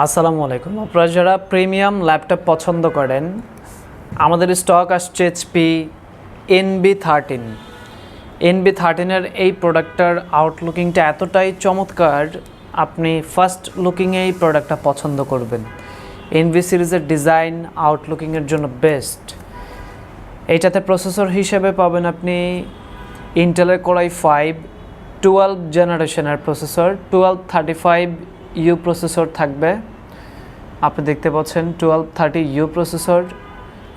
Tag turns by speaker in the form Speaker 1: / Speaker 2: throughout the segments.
Speaker 1: আসসালামু আলাইকুম। আপনারা যারা প্রিমিয়াম ল্যাপটপ পছন্দ করেন, আমাদের স্টক আসছে এইচপি NB13। NB13-এর এই প্রোডাক্টটার আউটলুকিংটা এতটাই চমৎকার, আপনি ফার্স্ট লুকিংয়ে এই প্রোডাক্টটা পছন্দ করবেন। NB সিরিজের ডিজাইন আউটলুকিংয়ের জন্য বেস্ট। এইটাতে প্রসেসর হিসেবে পাবেন আপনি ইন্টেলের Core i5 12 জেনারেশনের প্রসেসর, 1235U প্রসেসর থাকবে। আপনি দেখতে পাচ্ছেন 1230U প্রসেসর।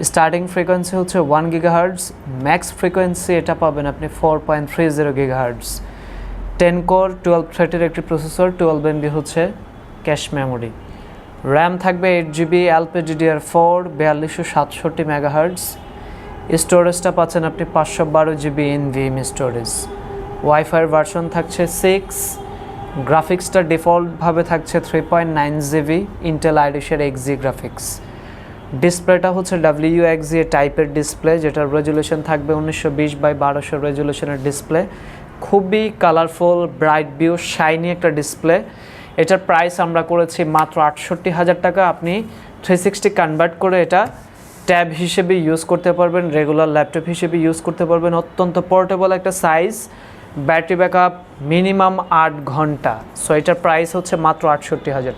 Speaker 1: স্টার্টিং ফ্রিকোয়েন্সি হচ্ছে 1 GHz, ম্যাক্স ফ্রিকোয়েন্সি এটা পাবেন আপনি 4.30 GHz। 10 কোর 1230-এর একটি প্রসেসর, 12 MB হচ্ছে ক্যাশ মেমোরি। র্যাম থাকবে 8GB LPDDR4 4267 MHz। স্টোরেজটা পাচ্ছেন আপনি 512GB NVMe স্টোরেজ। ওয়াইফাইয়ের ভার্সন থাকছে 6। গ্রাফিক্সটা ডিফল্টভাবে থাকছে 3.9GB ইন্টেল আইরিশের XG গ্রাফিক্স। ডিসপ্লেটা হচ্ছে WXGA টাইপের ডিসপ্লে, যেটার রেজুলেশন থাকবে 1920x1200 রেজুলেশনের ডিসপ্লে। খুবই কালারফুল, ব্রাইট ভিউ, শাইনি একটা ডিসপ্লে। এটার প্রাইস আমরা করেছি মাত্র 68,000 টাকা। আপনি 360 কনভার্ট করে এটা ট্যাব হিসেবে ইউজ করতে পারবেন, রেগুলার ল্যাপটপ হিসেবে ইউজ করতে পারবেন। অত্যন্ত পোর্টেবল একটা সাইজ, ব্যাটারি ব্যাকআপ মিনিমাম 8 ঘন্টা। সো এটার প্রাইস হচ্ছে মাত্র 68,000।